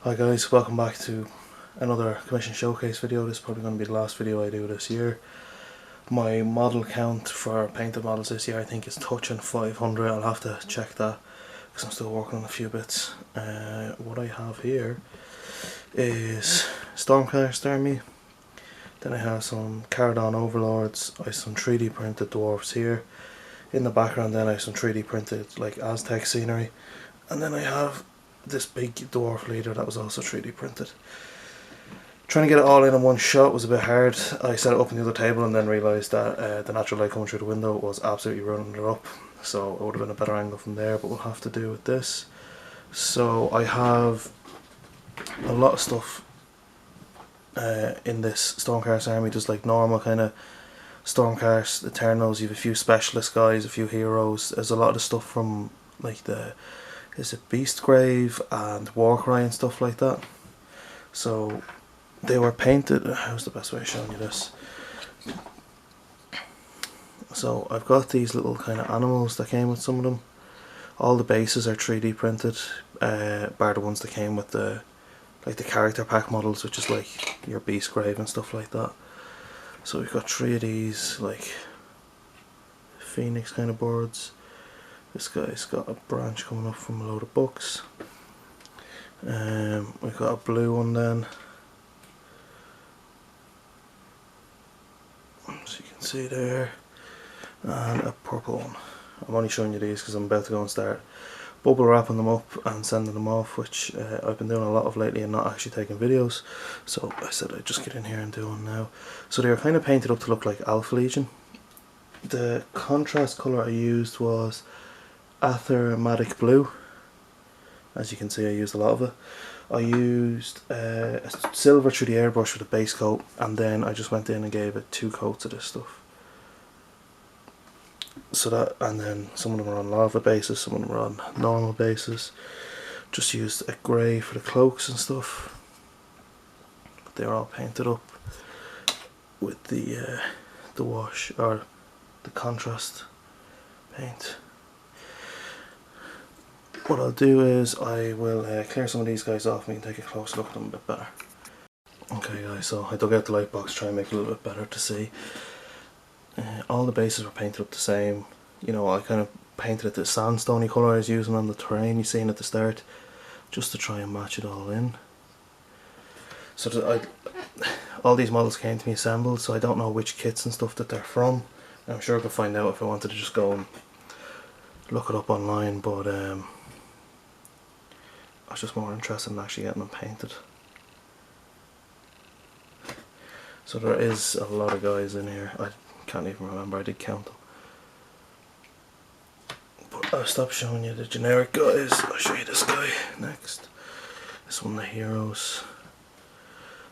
Hi guys, welcome back to another Commission Showcase video. This is probably going to be the last video I do this year. My model count for painted models this year I think is touching 500. I'll have to check that because I'm still working on a few bits. What I have here is Stormcast Army. Then I have some Cardon Overlords. I have some 3D printed dwarves here. In the background then I have some 3D printed like Aztec scenery. And then I have this big dwarf leader that was also 3D printed. Trying to get it all in one shot was a bit hard. I set it up on the other table and then realised that the natural light coming through the window was absolutely running it up, so it would have been a better angle from there, but we'll have to do with this. So I have a lot of stuff in this Stormcast army, just like normal kind of Stormcast Eternals. You have a few specialist guys, a few heroes. There's a lot of the stuff from like is it Beastgrave and Warcry and stuff like that. So they were painted. How's the best way of showing you this? So I've got these little kind of animals that came with some of them. All the bases are 3D printed, bar the ones that came with the character pack models, which is like your Beastgrave and stuff like that. So we've got 3 of these like phoenix kind of birds. This guy's got a branch coming up from a load of books. We've got a blue one then, as you can see there, and a purple one. I'm only showing you these because I'm about to go and start bubble wrapping them up and sending them off, which I've been doing a lot of lately and not actually taking videos, so I said I'd just get in here and do one now. So they were kind of painted up to look like Alpha Legion. The contrast colour I used was Aethermatic Blue. As you can see, I used a lot of it. I used a silver through the airbrush for the base coat, and then I just went in and gave it 2 coats of this stuff. So that, and then some of them are on lava bases, some of them are on normal bases. Just used a grey for the cloaks and stuff. But they're all painted up with the wash or the contrast paint. What I'll do is I will clear some of these guys off and we can take a close look at them a bit better. Okay guys, so I dug out the light box to try and make it a little bit better to see. All the bases were painted up the same. You know, I kind of painted it the sandstony colour I was using on the terrain you seen at the start, just to try and match it all in. So all these models came to me assembled, so I don't know which kits and stuff that they're from. I'm sure I could find out if I wanted to just go and look it up online, but I was just more interested in actually getting them painted. So there is a lot of guys in here. I can't even remember, I did count them. But I'll stop showing you the generic guys. I'll show you this guy next. This one, the heroes.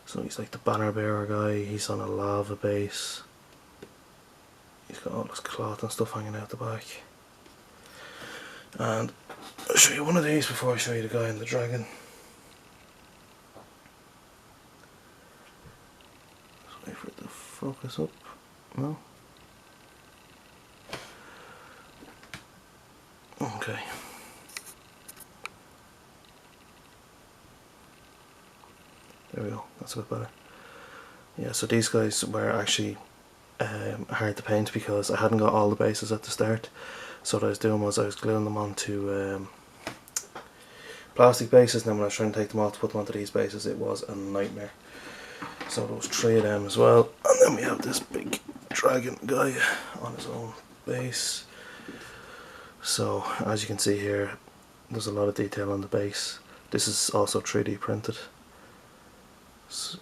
So he's like the banner bearer guy. He's on a lava base. He's got all this cloth and stuff hanging out the back. And I'll show you one of these before I show you the guy in the dragon. Just wait for it to focus up. No? Okay. There we go, that's a bit better. Yeah, so these guys were actually hard to paint because I hadn't got all the bases at the start. So what I was doing was I was gluing them onto plastic bases, and then when I was trying to take them off to put them onto these bases, it was a nightmare. So there was 3 of them as well, and then we have this big dragon guy on his own base. So as you can see here, there's a lot of detail on the base. This is also 3D printed. So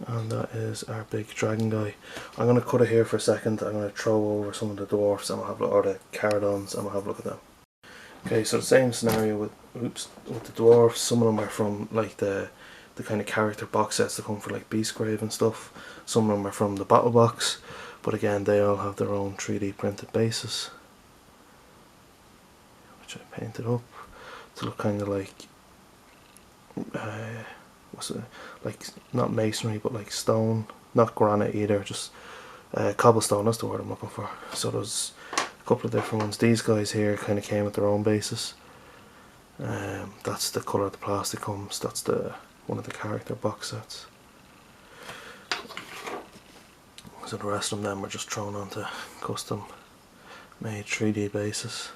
and that is our big dragon guy. I'm going to cut it here for a second. I'm going to throw over some of the dwarfs and we'll have, or the Cardons, and we'll have a look at them. Okay, so the same scenario with the dwarfs. Some of them are from like the kind of character box sets that come for like Beastgrave and stuff. Some of them are from the battle box, but again they all have their own 3D printed bases, which I painted up to look kind of like what's it, like not masonry but like stone, not granite either, just Cobblestone, that's the word I'm looking for. So there's a couple of different ones. These guys here kind of came with their own bases. That's the colour the plastic comes. That's the one of the character box sets. So the rest of them were just thrown onto custom made 3D bases.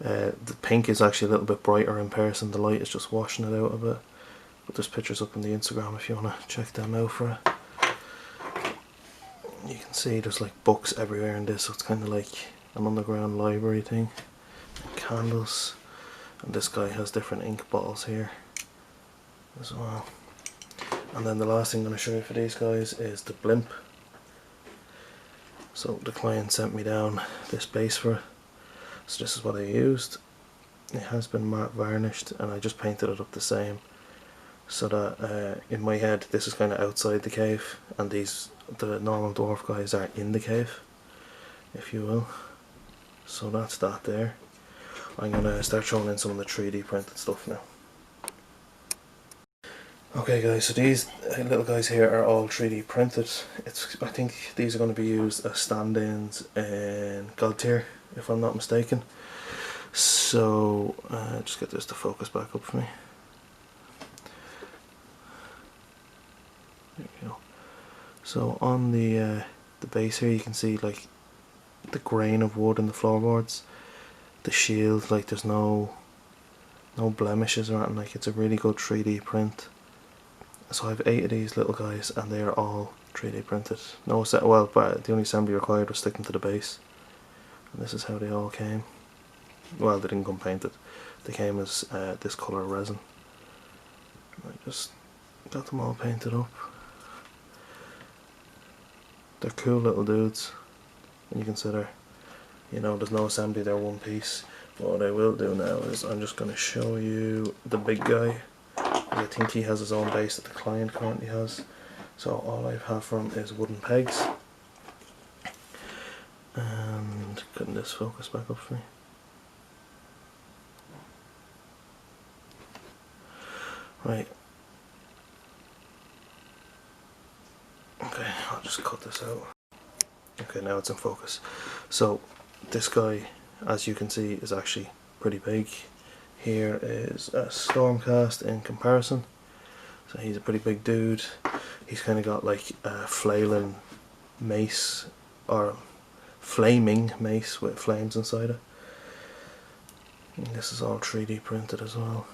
The pink is actually a little bit brighter in person. The light is just washing it out a bit. But there's pictures up on the Instagram if you want to check them out for it. You can see there's like books everywhere in this, so it's kind of like an underground library thing. And candles. And this guy has different ink bottles here as well. And then the last thing I'm going to show you for these guys is the blimp. So the client sent me down this base for it. So this is what I used. It has been matte varnished and I just painted it up the same. So that in my head this is kind of outside the cave and the normal dwarf guys are in the cave, if you will. So that's that there. I'm going to start showing in some of the 3D printed stuff now. Okay guys, so these little guys here are all 3D printed. I think these are going to be used as stand-ins in God tier, if I'm not mistaken. So just get this to focus back up for me. There we go. So on the base here you can see like the grain of wood in the floorboards. The shield, like there's no blemishes or anything, like it's a really good 3D print. So I have 8 of these little guys and they are all 3D printed. No set, well, but the only assembly required was sticking to the base. And this is how they all came. Well, they didn't come painted. They came as this colour resin. I just got them all painted up. They're cool little dudes when you consider, you know, there's no assembly, they're one piece. But what I will do now is I'm just going to show you the big guy. I think he has his own base that the client currently has. So all I have for him is wooden pegs. And couldn't this focus back up for me? Right. Okay, I'll just cut this out. Okay, now it's in focus. So this guy, as you can see, is actually pretty big. Here is a Stormcast in comparison. So he's a pretty big dude. He's kind of got like a flailing mace, or flaming mace with flames inside it. And this is all 3D printed as well.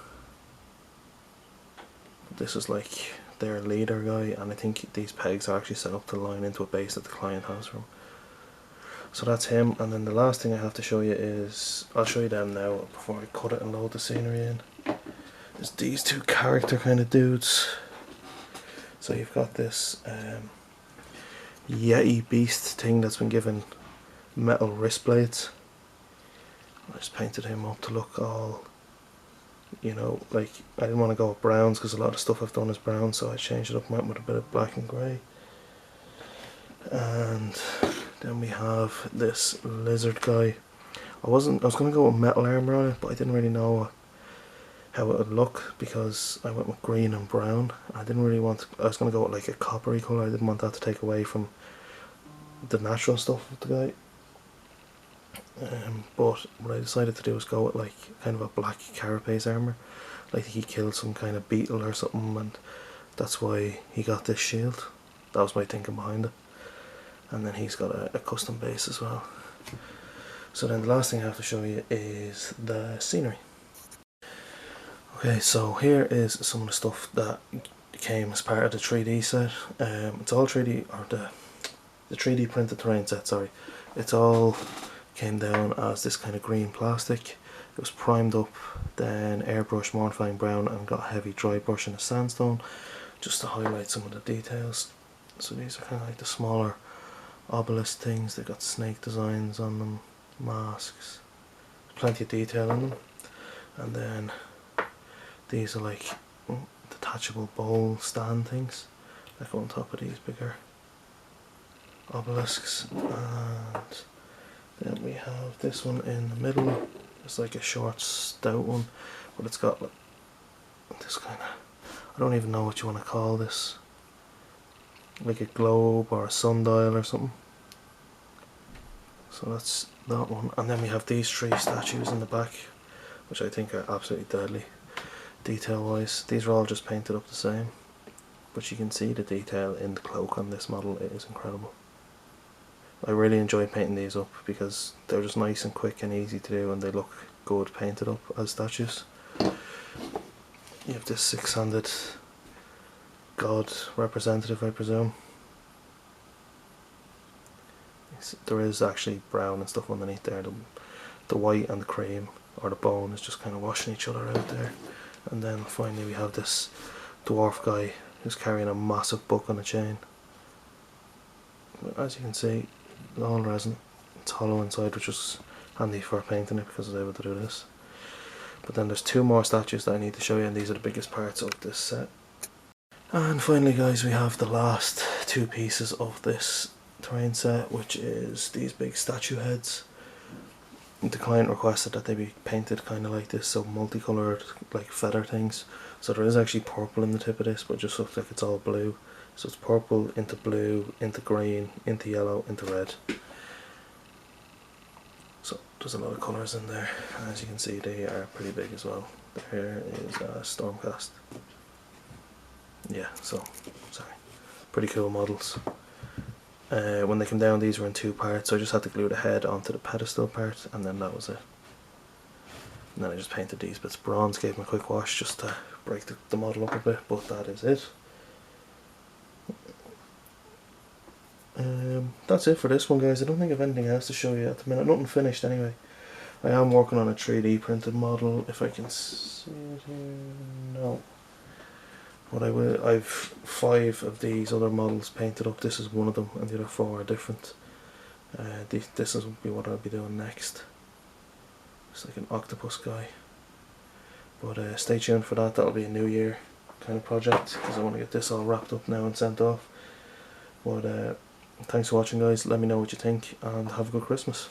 This is like their leader guy, and I think these pegs are actually set up to line into a base that the client has from. So that's him, and then the last thing I have to show you is, I'll show you them now before I cut it and load the scenery in, is these two character kind of dudes. So you've got this Yeti beast thing that's been given metal wrist blades. I just painted him up to look all, you know, like I didn't want to go with browns because a lot of stuff I've done is brown, so I changed it up with a bit of black and grey. And then we have this lizard guy. I was going to go with metal armour on it, but I didn't really know how it would look because I went with green and brown. I didn't really want I was going to go with like a coppery colour. I didn't want that to take away from the natural stuff of the guy. But what I decided to do was go with like kind of a black carapace armour. Like he killed some kind of beetle or something, and that's why he got this shield. That was my thinking behind it. And then he's got a custom base as well. So then the last thing I have to show you is the scenery. Okay, so here is some of the stuff that came as part of the 3D set. It's all 3D, or the 3D printed terrain set, sorry. It's all came down as this kind of green plastic. It was primed up, then airbrushed mortifying brown, and got a heavy dry brush in a sandstone just to highlight some of the details. So these are kind of like the smaller obelisk things. They've got snake designs on them, masks, plenty of detail in them. And then these are like detachable bowl stand things that go on top of these bigger obelisks. And then we have this one in the middle. It's like a short stout one, but it's got like this kind of, I don't even know what you want to call this, like a globe or a sundial or something. So that's that one, and then we have these 3 statues in the back, which I think are absolutely deadly detail wise. These are all just painted up the same, but you can see the detail in the cloak on this model. It is incredible. I really enjoy painting these up because they're just nice and quick and easy to do, and they look good painted up as statues. You have this 6-handed god representative, I presume. There is actually brown and stuff underneath there. The white and the cream, or the bone, is just kind of washing each other out there. And then finally we have this dwarf guy who's carrying a massive book on a chain. As you can see, all resin. It's hollow inside, which was handy for painting it because I was able to do this. But then there's 2 more statues that I need to show you, and these are the biggest parts of this set. And finally guys, we have the last 2 pieces of this terrain set, which is these big statue heads. The client requested that they be painted kind of like this, so multicoloured, like feather things. So there is actually purple in the tip of this, but it just looks like it's all blue. So it's purple into blue, into green, into yellow, into red. So there's a lot of colours in there, and as you can see they are pretty big as well. There is Stormcast. Yeah, so, sorry. Pretty cool models. When they came down, these were in 2 parts, so I just had to glue the head onto the pedestal part, and then that was it. And then I just painted these bits bronze, gave them a quick wash just to break the model up a bit, but that is it. That's it for this one guys. I don't think I have anything else to show you at the minute, nothing finished anyway. I am working on a 3D printed model, if I can see it here, no. But I've 5 of these other models painted up. This is one of them, and the other 4 are different. This will be what I'll be doing next. It's like an octopus guy. But stay tuned for that. That'll be a New Year kind of project, because I want to get this all wrapped up now and sent off. But thanks for watching guys. Let me know what you think, and have a good Christmas.